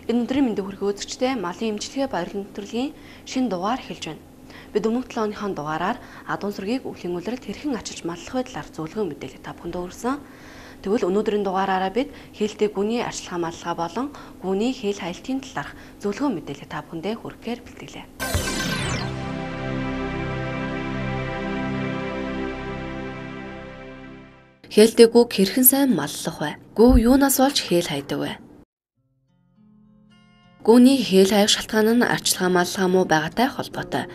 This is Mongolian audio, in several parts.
Энэ өдрийн мэндийг хүргэх үзэгчдээ малын эмчилгээ баярлалын нэвтрүүлгийн шинэ дугаар эхэлж байна. Бид өмнөх 7 өдрийнхөө дугаараар адуун сүргийг өвлийн үлрэлд хэрхэн ачиж маллах вэ талаар зөвлөгөө мэдээлэл та бүхэнд өгсөн. Тэгвэл өнөөдрийн дугаараараа бид хээлтэй гүний арчилгаа маллага болон гүний хeel хаялтын талаарх зөвлөгөө мэдээлэл та бүхэндээ хүргэхээр бэлтгэлээ. Хээлтэй гүг хэрхэн сайн маллах вэ? Гүү юунаас болж хeel хайдаг вэ? Гүүний хeel хаях шалтгаан нь арчилгаа маллага муу байгаатай холбоотой.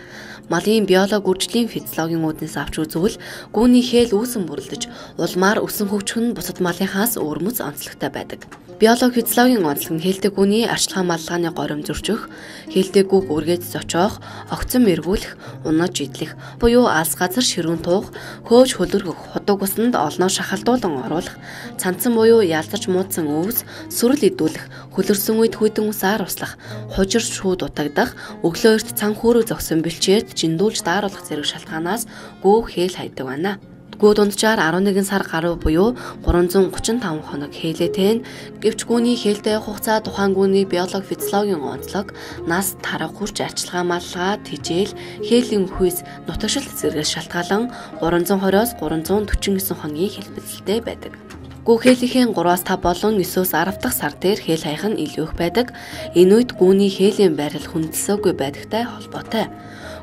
Малын биологи үржлийн физиологийн үүднээс авч үзвэл гүүний хeel үүсэн бүрлдэж улмаар өсөн хөгжих нь бусад малынхаас өөрмөц онцлогтой байдаг. Биологи физиологийн онцлог нь хээлтэй гүүний арчилгаа маллагын горим зөрчих, хээлтэй гүүг үргээд зочоох, огцон эргүүлэх, унаж идлэх, буюу алс газар ширүүн туух, хөөж хөлөргөх, худаг усанд олноо шахалдуулан оруулах, цанцсан буюу ялзарч муудсан өвс, сүрэл идүүлэх, хөлөрсөн үед хүйтэн усаар услах, хужир шүүд утагдах, өглөө эрт цан хөөрөг зогсон бэлчээд жиндүүлж дааруулах зэрэг шалтгаанаас гүү хeel хайдаг байна. Гүү дунджаар 11 сар гаруй буюу 335 хоног хээлээтэй. Гэвч гүүний хээлтэй хугацаа тухайн гүүний биологи физиологийн онцлог, нас, тарга, хүрч арчилгаа маллага, тэжээл, хээлийн хүйс, нутагшилт зэрэгс шалтгаалan 320-оос 349 хоногийн хэлбэлцэлтэй байдаг. Гүү хээлийнхээ 3-аас 5 болон 9-өөс 10 дахь сар дээр хeel хаях нь илүү их байдаг. Энэ үед гүүний хээлийн байрал хүндэлсээгүй байдагтай холбоотой.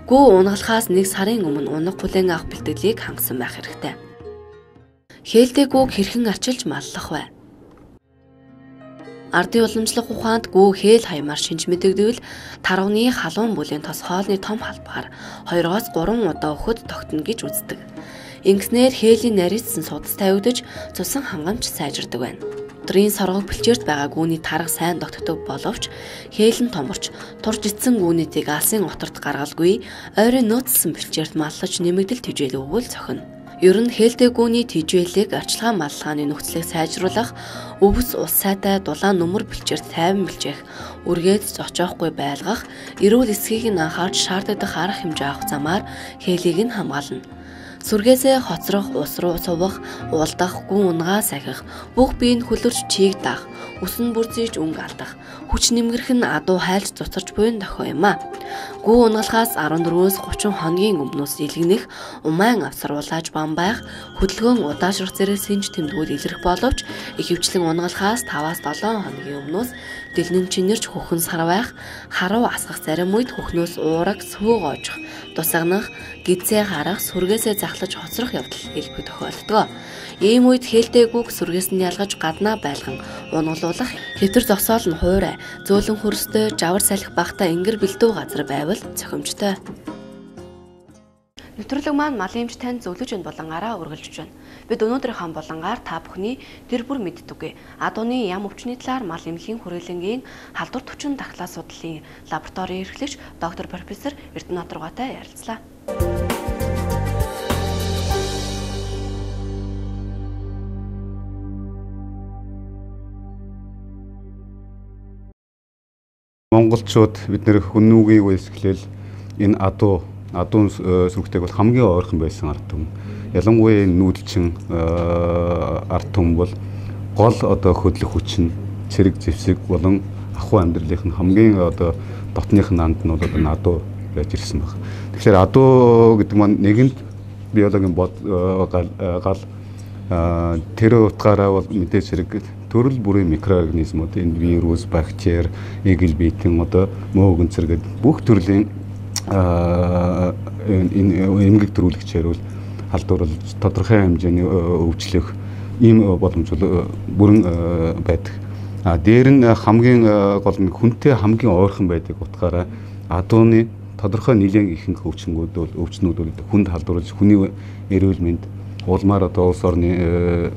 Гүү унгалахаас 1 сарын өмнө унаг бүлээн авах бэлтгэлийг хангасан байх хэрэгтэй. Хээлтэй гүүг хэрхэн арчилж маллах вэ? Ардын уламжлах ухаанд гүү хeel хаймаар шинж мэдэгдвэл тарганы халуун бүлээн тос хоолны том халбаар 2-оос 3 удаа өгөхөд тогтно гэж үздэг. Ингэснээр хээлийн нарийцсан судас тавигдаж цусан хангамж сайжирдаг байна. Өдрийн соргог бэлчээрт байгаа гүүний тарга сайн тогтдог боловч хээлэн томорч турж ицсэн гүүнийдийг алсын оторт гаргалгүй ойрын нөөцлсөн бэлчээрт маллаж нэмэгдэл тэжээл өгвөл цохино. Ер нь хээлтэй гүүний тэжээлийг арчилгаа маллагын нөхцөлийг сайжруулах, өвс ус сайтай дулаан нөмөр бэлчээрт тайван бэлжээх, үргээд зочоохгүй байлгах, эрүүл эсхийг нь анхаарч шаарддаг арга хэмжээ авах замаар хээлийг нь хамгаална. Сүргээсээ хоцрох, ус руу сувах, уулдах, гүн унгаа сахих, бүх биеийг хөлөрч чийг даах, өсөн бүрзийж өнгө алдах, хүч нэмгэрх нь адуу хайлж цуцарч буйн дохио юм а. Гүү унгалахаас 14-өөс 30 хоногийн өмнөөс илгэнэх, умайн авсруулж бамбайх, хөдөлгөөн удаашрах зэрэг синж тэмдгүүд илэрх боловч ихэвчлэн унгалахаас 5-аас 7 хоногийн өмнөөс дэлнэн чинэрч хөхөн сарвайх, харуу асгах зарим үед хөхнөөс уураг, сүү гоожих, тусагнах, гидсээ харах, сүргээсээ захлаж хоцрох явдал илбэг тохиолддог. Ийм үед хээлтэй гүүг сүргээс нь ялгаж гаднаа байлган унгалуулах, хэвтэр зогсоол нь хуурай, зөөлөн хөрстэй, жавар салхи багтаа ингэр бэлдүү газар байвал цохимжтой. Нэвтрүүлэг маань малын эмч танд зөвлөж энэ болонгаараа үргэлжлэж байна. Бид өнөөдрийнхөө болонгаар та бүхний тэр бүр мэддэггүй адууны ям өвчний талаар мал эмнэлгийн хүрээлэнгийн халдвар төвчин дахлаа судлалын лабораторийн эрхлэгч доктор профессор Эрдэнэ Оторгойтой ярилцлаа. Монголчууд бид нэр хүннүүгийн үеэс эхлээл энэ адуун сүргтэйг бол хамгийн ойрхон байсан ард түмэн. Ялангуяа нүүдэлчин ард түмэн бол гол одоо хөдлөх хүч нь цэрэг зэвсэг болон ахуй амьдралынх нь хамгийн одоо дотных нь анд нь бол одоо адуу байж ирсэн баг. Тэгэхээр адуу гэдэг маань нэгэнт биологийн гал тэр утгаараа бол мэдээж зэрэг төрөл бүрийн микроорганизмууд энэ вирус, бактери, эгэл биетэн одоо мөөгөн зэрэг бүх төрлийн энэ эмгэг төрүүлэгчээр бол халдварлаж тодорхой хэмжээний өвчлөх ийм боломж бүрэн байдаг. Дээр нь хамгийн гол нь хүнтэй хамгийн ойрхон байдаг утгаараа адууны тодорхой нэлээд ихэнх өвчнүүд бол хүнд халдварлаж хүний эрүүл мэнд улмаар одоо улс орны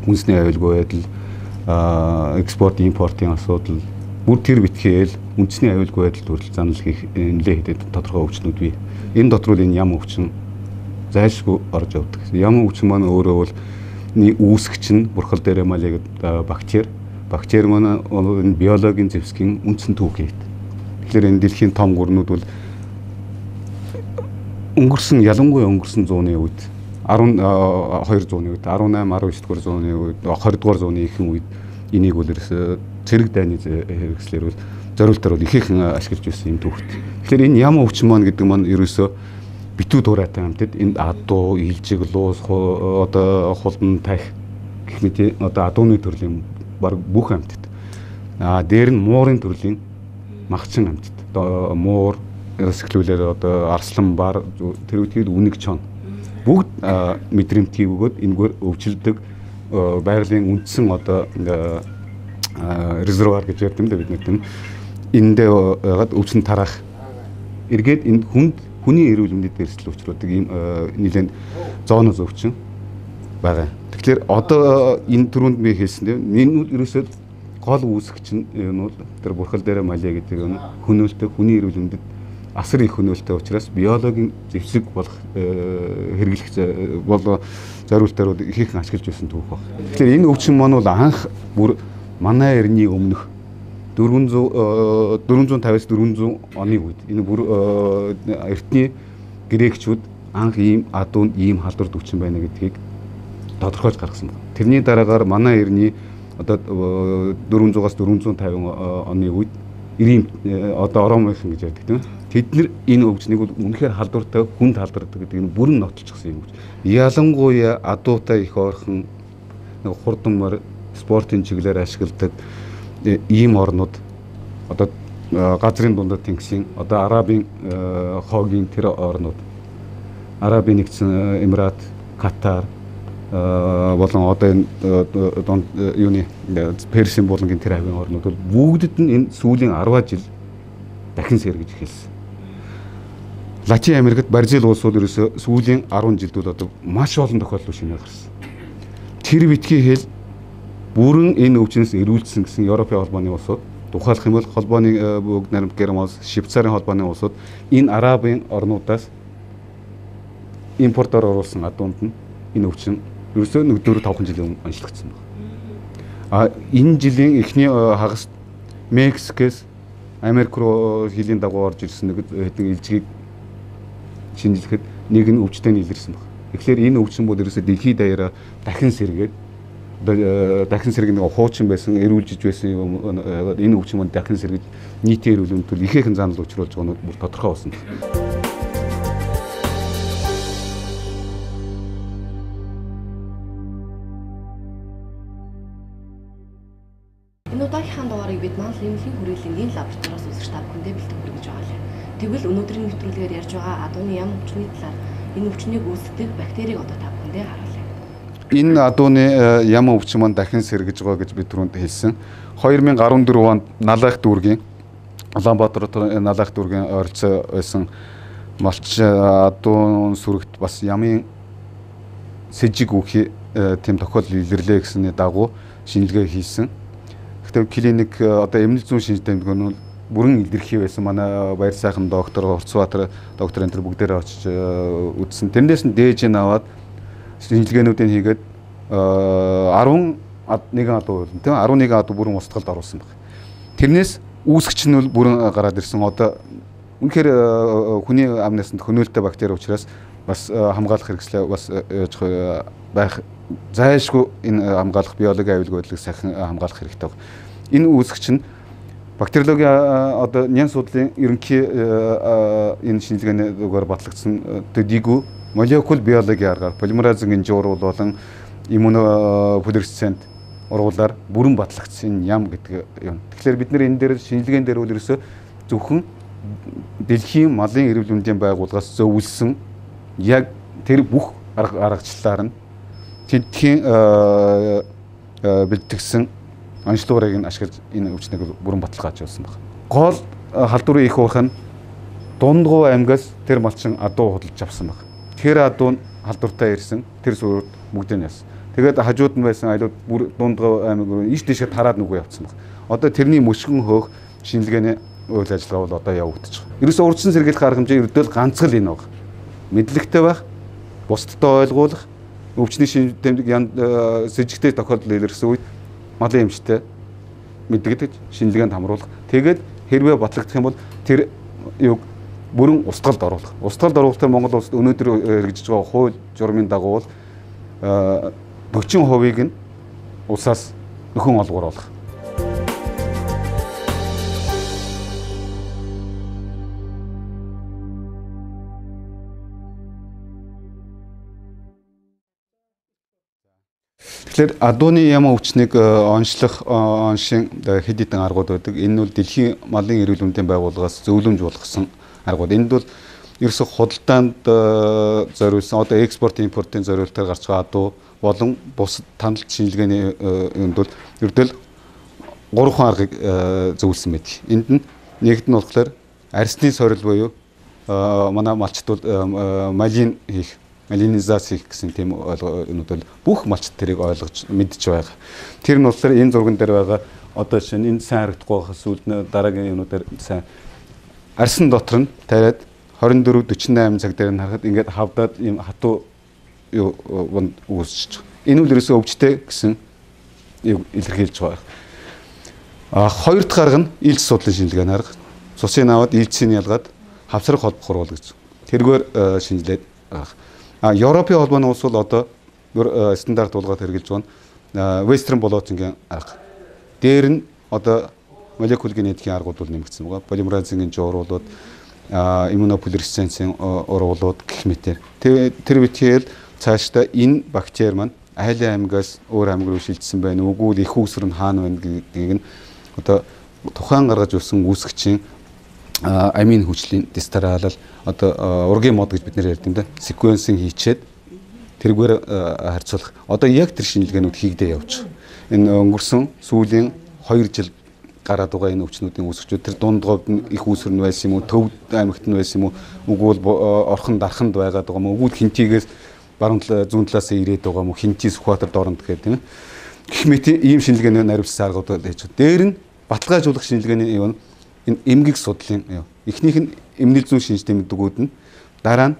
үндэсний аюулгүй байдал, экспорт импортын асуудал бүр тэр битгээл үндэсний аюулгүй байдалд хүртэл занал хийх нэлээд хэдэд тодорхой өвчнүүд бий. Энэ дотор энэ ям өвчин зайлшгүй орж явдаг. Ям өвчин маань өөрөө бол үүсгч нь бурхал дээрээ малыг бактери. Бактери маань энэ биологийн зэвсгийн үндсэн түүхийд. Тэгэхээр энэ дэлхийн том гүрнүүд бол ялангуяа өнгөрсөн зууны үед 1200-ны үед 18, 19 дугаар зууны үед 20 дугаар зууны ихэнх үед энийг бол цэрэг дайны хэрэгслэр бол зориултаар бол ихээхэн ашиглаж байсан юм түүхт. Тэгэхээр энэ яма өвчин маань гэдэг маань ерөөсөө битүү дураатай хамтад энэ адуу, илжиг, луус, одоо хулдан тах гэх мэт одоо адууны төрлийн баг бүх хамтад. Дээр нь муурын төрлийн магчин хамтад. Одоо муур, эсгэлүүлээр одоо арслан бар тэр үеийн үнэг чон бүгд мэдрэмтгий өгөөд энэгээр өвчлөдөг байгалийн үндсэн одоо резервуар гэж ярьдаг юм да бид нэг эндээ байгаад өвчин тараах эргээд энэ хүний эрүүл мэндэд эрсдэл учруулдаг ийм нэлээд зооноос өвчин байгаа. Тэгэхээр одоо энэ түрүүнд би хэлсэн тийм энэ ерөөсөө гол үүсгч нь бол тэр бурхал дээр малия гэдэг нь хөнөөлтөй хүний эрүүл мэндэд асар их хөнөөлтөй учраас биологийн зэвсэг болох хэрэглэх зориултаар бол ихээхэн ашиглаж байсан түүх баг. Тэгэхээр энэ өвчин маань бол анх бүр манай эртний өмнөх 450-аас 400 оны үед энэ бүр эртний грекчүүд анх ийм адуунд ийм халдварт өвчин байна гэдгийг тодорхойлж гаргасан байна. Тэрний дараагаар манай эртний одоо 400-аас 450 оны үед ирийн одоо оромынхан гэж ярьдаг тийм. Тэд нар энэ өвчнийг бол үнэхээр халдвартай хүнд халдвартай гэдэг нь бүрэн нотолчихсон юм. Ялангуяа адуутай их орхон хурдан спортын чиглэлээр ашигладаг ийм орнууд одоо газрын дундад тэнгисийн одоо Арабын хоогийн тэр орнууд Арабын нэгдсэн Эмират, Катар болон одоо энэ юуны Персийн болонгийн тэр хавийн орнууд бол бүгдэд нь энэ сүүлийн 10 жил дахин сэргэж эхэлсэн. Латин Америкт Бразил улс бол ерөөсөө сүүлийн 10 жилдүүд одоо маш олон тохиолдол шинэ гарсан. Тэр битгий хэл бүрэн энэ өвчнөөс эрүүлсэн гэсэн Европын холбооны улсууд тухайлах юм бол холбооны бүгд найрамд Герман улс, Швейцарын холбооны улсууд энэ Арабын орнуудаас импортоор оруулсан адуунд нь энэ өвчин ерөөсөө 4-5 жилийн өмнө онцлогдсон байна. Энэ жилийн эхний хагаст Мексикээс Америк руу хилийн дагуу орж ирсэн нэг хэдэн илжгийг шинжилэхэд нэг нь өвчтэй илэрсэн байна. Тэгэхээр энэ өвчин бол ерөөсөө дэлхийд даяараа дахин сэргээд дахин сэргэн нэг хуучин байсан, эрүүлжиж байсан юм энэ өвчин маань дахин сэргэж нийтийн эрүүл мэндэд ихээхэн занал учруулж байгаа нь бүр тодорхой болсон. Энэ удаагийнхаа дугаарыг бид маань Лимлийн хүрээлэнгийн лабораториос үзэж та бүхэндээ бэлтгэн хүргэж байгаа юм. Тэгвэл өнөөдрийн нэвтрүүлгээр ярьж байгаа адууны ям өвчний талаар энэ өвчнийг үүсгэдэг бактерийг одоо та бүхэндээ харуулъя. Энэ адууны ям өвчин маань дахин сэргэж байгаа гэж бид түрүүнд хэлсэн. 2014 онд Налайх дүүргийн Улаанбаатар Налайх дүүргийн ойролцоо байсан малч адуун сүрэгт бас ямын сэжиг үхий тэм тохиолдол илэрлээ гэсний дагуу шинжилгээ хийсэн. Гэхдээ клиник одоо эмнэлэг зүүн шинж тэмдэг нь бүрэн илэрхий байсан. Манай баяр сайхан доктор Орцбаатар доктор энэ төр бүгдээрээ очиж үзсэн. Тэрнээс нь дээж аваад шинжилгээнүүдийг хийгээд 11 адуу тийм 11 адуу бүрэн устгалд оруулсан баг. Тэрнээс үүсгч нь бол бүрэн гараад ирсэн. Одоо үнэхээр хүний амнасанд хөнөөлтэй бактери учраас бас хамгаалах хэрэгслээ бас байх зайлшгүй энэ хамгаалах биологийн аюулгүй байдлыг сайхан хамгаалах хэрэгтэй баг. Энэ үүсгч нь бактериологийн одоо нyan судлалын ерөнхий энэ шинжилгээнээр батлагдсан төдийгүй молекул биологийн аргаар полимеразын гинжуур болон иммунофлуоресцент ургуулаар бүрэн батлагдсан ям гэдэг юм. Тэгэхээр бид нэр энэ дээр шинжилгээнд дээр бол ерөөсөө зөвхөн дэлхийн малын эрүүл мэндийн байгууллагаас зөвлөсөн яг тэр бүх аргачлалаар нь тэдхийн бэлтгэсэн онцлогоорыг нь ашиглаж энэ өвчнийг бүрэн баталгааж явуулсан байна. Гол халдварын их уурх нь дундгуу аймгаас тэр малчин адуу худалдаж авсан байна. Тэр адуу нь халдвартай ирсэн тэр сүрүүд бүгдийг нь яасан. Тэгээд хажууд нь байсан айлууд бүр дундгуу аймаг руу ийш тийшээ тараад нүгөө явцсан байна. Одоо тэрний мөшгөн хөөх шинжилгээний үйл ажиллагаа бол одоо явагдаж байгаа. Ерөөсөө урдсан сэргийлэх арга хэмжээ ердөө ганцхан л энэ баг. Мэдлэгтэй байх, бусдад ойлгуулах, өвчний шинж тэмдэг сэжигтэй тохиолдол илэрсэн үед малын эмчтэй мэддэг шинжилгээнд хамруулах. Тэгээд хэрвээ батлагдах юм бол тэр юг бүрэн устгалд оруулах. Устгалд оруулахдаа Монгол улсад өнөөдөр хэрэгжиж байгаа хууль журмын дагуу бол 40% нь улсаас нөхөн олгоор болох. Тэгэхээр адууны яма өвчнийг онцлох оншин хэд хэдэн аргууд байдаг. Энэ бол дэлхийн малын эрүүл мэндийн байгууллагаас зөвлөмж болгосон аргууд. Энд бол ерөөсө худалдаанд зориулсан одоо экспорт импортын зориулалтаар гарч байгаа адуу болон бусад таналт шинжилгээний юмд бол ердөө 3 аргыг зөвлөсөн байдаг. Энд нь нэгд нь болохоор арсны сорил буюу манай малчд бол малинизац хийх гэсэн тийм ойлголт бол бүх малчд тэрийг ойлгож мэдж байгаа. Тэр нь болохоор энэ зурган дээр байгаа одоо жишээ нь энэ сайн харагдахгүй байхаас сүүлд дараагийн юмнуудаар сайн арсан дотор нь тариад 24-48 цаг дээр нь харахад ингээд хавдаад ийм хатуу юу үүсэж байгаа. Энэ үл ерөөсөө өвчтэй гэсэн илэрхийлж байгаа. Хоёр дахь арга нь ээлж судлалын шинжилгээний арга. Цусыг аваад ээлжийг ялгаад хавцрах холбох хуруул гэж. Тэргээр шинжилээд байгаа. Европын холбооны улс бол одоо стандарт болгоод хэрэгжилж байгаа нь Western blotting-ийн арга. Дээр нь одоо молекул генетикийн аргууд бол нэмэгдсэн байгаа. Полимеразын жууруулууд, иммунофлюоресценцийн ургуулууд гэх мэтээр. Тэр битгээл цаашдаа энэ бактери маань айлын аймгаас өөр аймаг руу шилжсэн байна. Үгүй их үүсвэр нь хаана байна гэдгийг нь одоо тухайн гаргаж өгсөн үүсгчийн амин хүчлийн дистаралал одоо ургийн мод гэж бид нэр ярьдаг юм да. Секвенсинг хийчээд тэргээр харьцуулах. Одоо яг тэр шинжилгээнүүд хийгдээ явж байгаа. Энэ өнгөрсөн сүүлийн 2 жил гараад байгаа энэ өвчнүүдийн үүсгчүүд тэр дундгойд нь их үүсвэр нь байсан юм уу, төв аймагт нь байсан юм уу, үгүй бол орхон дарханд байгаад байгаа юм уу, үгүй хинтигээс баруун зүүн талаас ирээд байгаа юм уу, хинти сүхбаатар дооронд гэх тийм ээ. Гэх мэт ийм шинжилгээний наривчлсан аргууд байж байгаа. Дээр нь баталгаажуулах шинжилгээний юм энэ эмгэг судлалын юу. Эхнийх нь эмнэл зүүн шинж тэмдэгүүд нь дараа нь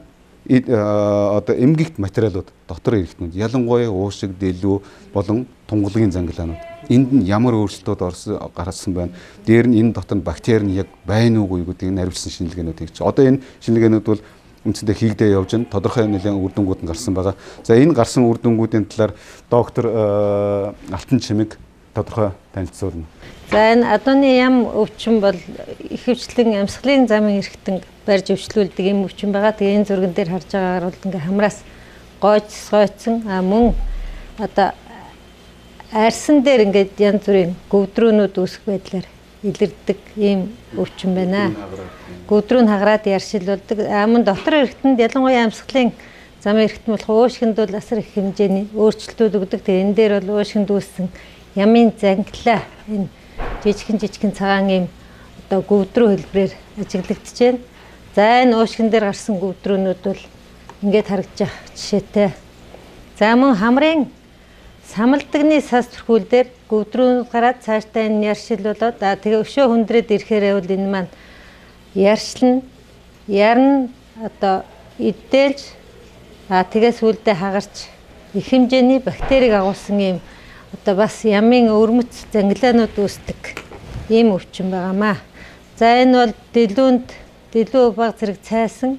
одоо эмгэгт материалууд дотор ирэхтнүүд ялангуяа уушиг, дэлүү болон тунгалгийн зангалаанууд энд нь ямар өөрчлөлтүүд гарсан байна. Дээр нь энэ дотор нь бактери нь яг байна уугүй гэдгийг наривчлсан шинжилгээнүүд хийж. Одоо энэ шинжилгээнүүд бол үндсэндээ хийгдээ явж байна. Тодорхой нэлээд үр дүнгууд нь гарсан байгаа. За энэ гарсан үр дүнгуудын талаар доктор Алтан Чимэг тодорхой танилцуулна. За энэ адууны ям өвчин бол ихэвчлэн амьсгалын замын эрхтэн барьж өвчлүүлдэг юм өвчин байгаа. Тэгээ энэ зурган дээр харж байгаагаар бол ингээ хамраас гойцсон мөн одоо арьсан дээр ингээд янз бүрийн гөвдрөөнүүд үүсэх байдлаар илэрдэг ийм өвчин байна. Гөвдрөө нь хагараад яршилулдаг. Мөн дотор эрхтэнд ялангуяа амьсгалын замын эрхтэн болох уушгинд бол асар их хэмжээний өөрчлөлтүүд өгдөг. Тэгээ энэ дээр бол уушгинд үүссэн ямын занглаа энэ жижигхэн цагаан ийм одоо гөвдрөө хэлбэрээр ажиглагдаж байна. За энэ уушгин дээр гарсан гөвдрөөнүүд бол ингээд харагдаж байгаа жишээтэй. За мөн хамрын самалдагны сас төрхүүлдэр гөвдрөөнүүд гараад цаашдаа энэ яршилуулаад тэгээ өшөө хүндрээд ирэхээр бол энэ маань яршлна, ярна одоо идэлж тэгээ сүулдэ хагарч их хэмжээний бактерийг агуулсан ийм одоо бас ямын өвөрмөц занглаанууд үүсдэг ийм өвчин байгаамаа. За энэ бол дэлүү баг зэрэг цайсан,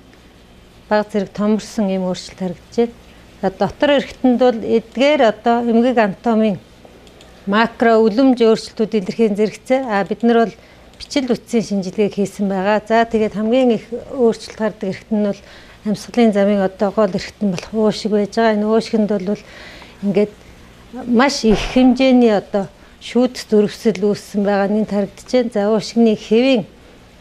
баг зэрэг томорсон ийм өөрчлөлт харагдаж байна. Дотор эрхтэнд бол эдгээр одоо эмгэг анатомийн макро үлэмж өөрчлөлтүүд илэрхийн зэрэгцээ. Бид нар бол бичил үтсийн шинжилгээг хийсэн байгаа. За тэгээд хамгийн их өөрчлөлт гардаг эрхтэн нь бол амьсгалын замын одоо гол эрхтэн болох уушиг байж байгаа. Энэ уушгинд бол ингээд маш их хэмжээний одоо шүүдэс зөрвсөл үүссэн байгаа нь харагдаж байна. За уушгины хэвийн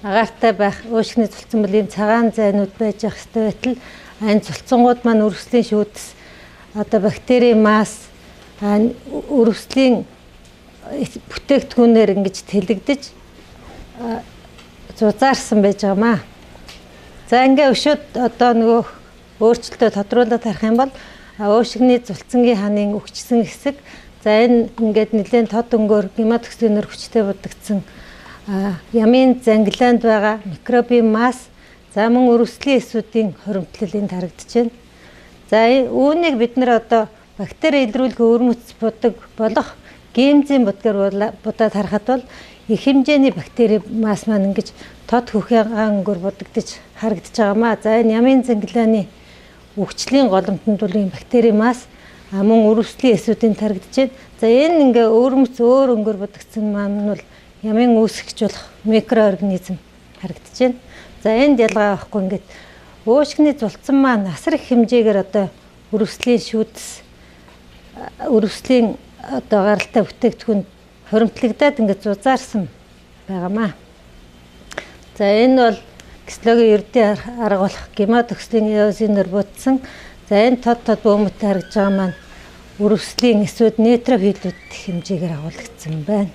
агаартай байх, уушгины цулцсан бол ийм цагаан зайнууд байж ах хэвээр байтал энэ цулцсангууд маань өрөвслийн шүүдэс одоо бактери мас өрөвслийн бүтээгдэхүүнээр ингэж тэлэгдэж зузаарсан байж байгаамаа. За ингээ өшөөд одоо нөгөө өөрчлөлтөө тодруулаад харах юм бол уушгины цулцсангийн ханын өгчсөн хэсэг за энэ ингээд нэлээд тод өнгөөр гематоксинээр хүчтэй будагдсан ямын занглаанд байгаа микробийн мас за мөн өрөвслийн эсүүдийн хоримтлал энд харагдаж байна. За үүнийг бид нар одоо бактери илрүүлэх өвөрмөц будаг болох гемзийн будгаар будаад харахад бол их хэмжээний бактери мас маань ингэж тод хөхөн өнгөөр будагдаж харагдаж байгаамаа. За энэ ямын занглааны өгчлийн голомтонд бол ийм бактери мас мөн өрөвслийн эсүүдийн харагдаж байна. За энэ ингээ өвөрмөц өөр өнгөөр будагдсан маань бол ямын үүсгэж болох микроорганизм харагдаж байна. За энд ялгаа авахгүй ингээд уушгины цулцсан маань асар их хэмжээгээр одоо өрөвслийн шүүдэс өрөвслийн одоо гаралтай бүтээгдэхүүн хоримтлагдаад ингээд зузаарсан байгаамаа. За энэ бол кислогийн ердийн арга болох гематоксилын эозиноор буутсан. За энэ тод бөөмөд харагдж байгаа маань өрөвслийн эсвэл нейтрофилүүд хэмжээгээр агуулгдсан байна.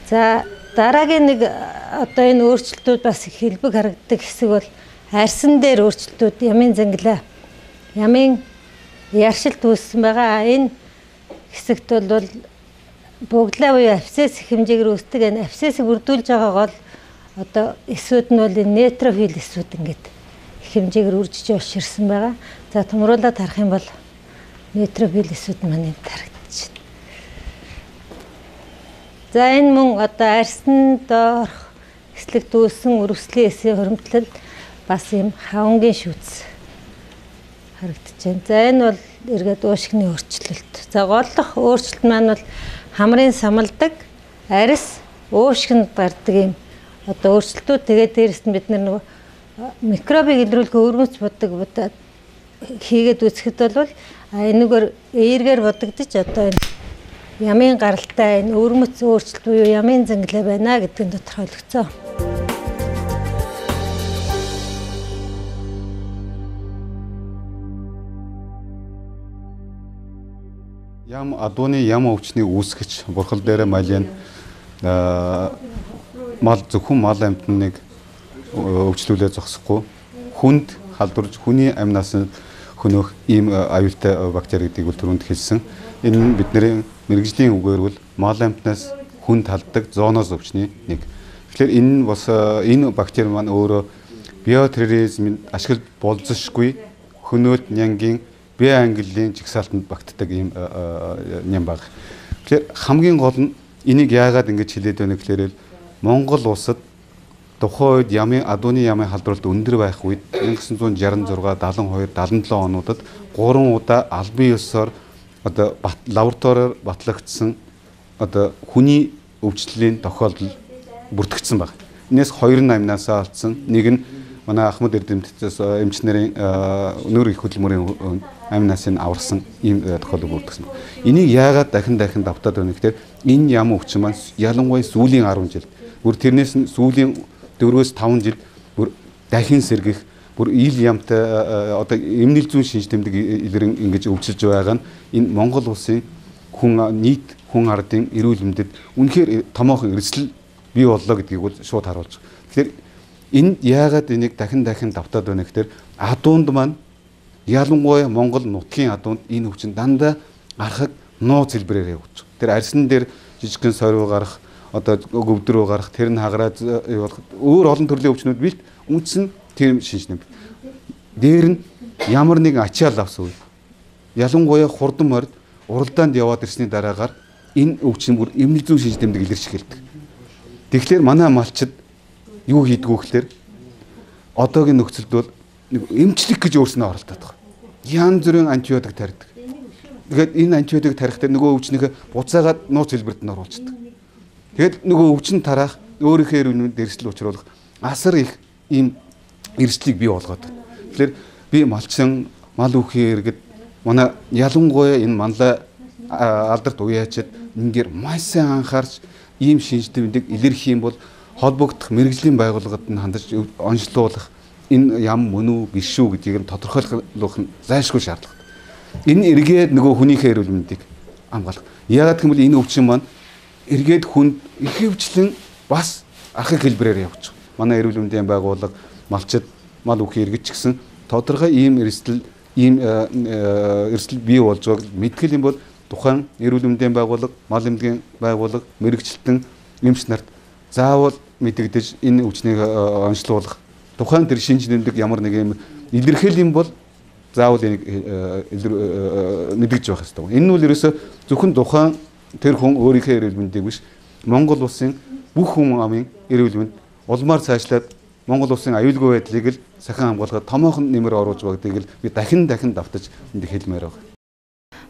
За дараагийн нэг одоо энэ өөрчлөлтүүд бас их хэлбэг харагддаг хэсэг бол арьсан дээр өөрчлөлтүүд ямын зангилаа. Ямын яршилт үүссэн байгаа. Энэ хэсэгт бол буглаа буюу абсцесс их хэмжээгээр үүсдэг. Энэ абсцессийг бүрдүүлж байгаа гол одоо эсүүд нь бол энэ нейтрофил эсүүд ингээд их хэмжээгээр үржиж уширсан байгаа. За томруулаад харах юм бол нейтрофил эсүүд маань энд харагдаж байна. За энэ мөн одоо арьсан доорх эслэгт үүссэн өрөвслийн эсийн хоримтлал бас юм хавангийн шүүц харагдаж байна. За энэ бол эргээд уушгины өөрчлөлт. За голлох өөрчлөлт маань бол хамрын самалдаг, арьс, уушгинд гардаг юм одоо өөрчлөлтүүд. Тэгээд дээрэс нь бид нар нөгөө микробыг илрүүлэх өвөрмөц буддаг хийгээд үзэхэд бол энэгээр эергээр бодогдож одоо энэ ямын гаралтай энэ өвөрмөц өөрчлөлт буюу ямын зангилаа байна гэдгийг тодорхойлогдсон. Ям адууны ям өвчнийг үүсгэж бурхал дээр малын мал зөвхөн мал амьтныг өвчлүүлээ зогсохгүй хүнд халдварж хүний амнаас хөнөөх ийм аюултай бактери гэдгийг бол түрүүнд хэлсэн. Энэ нь бидний мэрэгжлийн үгээр бол мал амьтнаас хүнд халддаг зооноз өвчний нэг. Тэгэхээр энэ нь бас энэ бактери маань өөрөө биотерроризмын ашиглаж болзошгүй хөнөөлт нянгийн Б ангиллын жигсаалтанд багтдаг ийм ням баг. Тэгэхээр хамгийн гол нь энийг яагаад ингэж хэлээд байна гэхээр Монгол улсад тухайн үед ямын адууны ямын халдварлт өндөр байх үед 1966, 72, 77 онуудад 3 удаа албан ёсоор одоо лабораториор батлагдсан одоо хүний өвчлөлийн тохиолдол бүртгэгдсэн баг. Энээс 2 амнаас алдсан. Нэг нь манай Ахмад Эрдэмтдээс эмчнэрийн нөр их хөдөлмөрийн амнаас нь аварсан ийм тохиолдол бүртгэсэн. Энийг яагаад дахин давтаад байна гэхээр энэ ям өвчин маань ялангуяа сүүлийн 10 жил бүр тэрнээс нь сүүлийн 4-5 жил бүр дахин сэргэх бүр ил ямтай одоо эмнэлэг зүйн шинж тэмдэг илэрэн ингэж өвчилж байгаа нь энэ Монгол улсын нийт хүн ардын эрүүл мэндэд үнэхээр томоохон эрсдэл бий боллоо гэдгийг бол шууд харуулж байна. Тэгэхээр энэ яагаад энийг дахин давтаад байна гэхээр адуунд маань ялангуяа Монгол нутгийн адуунд энэ өвчин дандаа архаг нууц хэлбэрээр явж байгаа. Тэр арьсан дээр жижигхэн сорив гарах одоо гөвдрөө гарах тэр нь хагараад болох өөр олон төрлийн өвчнүүд бэлт үндсэн тэр шинж тэмдэг. Дээр нь ямар нэгэн ачаал авсан үед ялангуяа хурдан морд уралдаанд яваад ирсний дараагаар энэ өвчин бүр эмнэлэг зүйн шинж тэмдэг илэрч эхэлдэг. Тэгэхээр манай малчид юу хийдгүү гэхээр одоогийн нөхцөлд бол эмчлэг гэж өөрснөө оролдоод байгаа. Янз бүрийн антибиотик тарьдаг. Тэгэхээр энэ антибиотик тарихтай нөгөө өвчнийхээ буцаагаад нууц хэлбэрт нь оруулцдаг. Тэгээд нөгөө өвчин тараах өөрийнхөө эрүүл эрсдэл учруулах асар их ийм эрсдлийг бий болгоод байна. Тэгэхээр би малчин мал үхий иргэд манай ялангуяа энэ манлай алдарт уяачид ингээд маш сайн анхаарч ийм шинж тэмдэг илэрх юм бол холбогдох мэрэгжлийн байгууллагад нь хандаж онцлуулах энэ ям мөн үү биш үү гэдгийг нь тодорхойлох нь зайлшгүй шаардлага. Энэ эргээд нөгөө хүнийхээ эрүүл мэндийг хамгаалах. Яагаад гэвэл энэ өвчин маань эргээд хүнд ихэвчлэн бас архаг хэлбэрээр явж байгаа. Манай эрүүл мэндийн байгууллага малчид мал үхий эргэж гисэн тодорхой ийм эрсдэл бий болж байгааг мэдгэл юм бол тухайн эрүүл мэндийн байгууллага, мал эмнэлгийн байгууллага, мэрэгчлэн эмч нарт заавал мэдэгдэж энэ өвчнийг онцлуулах тухайн тэр шинж тэмдэг ямар нэг юм илэрхийл юм бол заавал энийг мэдэгдэж байх хэрэгтэй. Энэ нь бол ерөөсө зөвхөн тухайн тэр хүн өөрийнхөө эрүүл мэндийг биш Монгол улсын бүх хүн амын эрүүл мэнд улмаар цаашлаад Монгол улсын аюулгүй байдлыг л сахин хамгаалахад томоохон нэмэр оруулж байгаагийг л би дахин давтаж энд хэлмээр байна.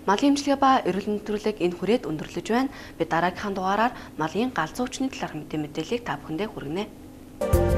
Малын эмчилгээ ба эрүүл мэндийн төлөвлөгөөг энэ хүрээд өндөрлөж байна. Би дараагийнхаа дугаараар малын галзуу өвчний талаарх мэдээллийг та бүхэндээ хүргэнэ.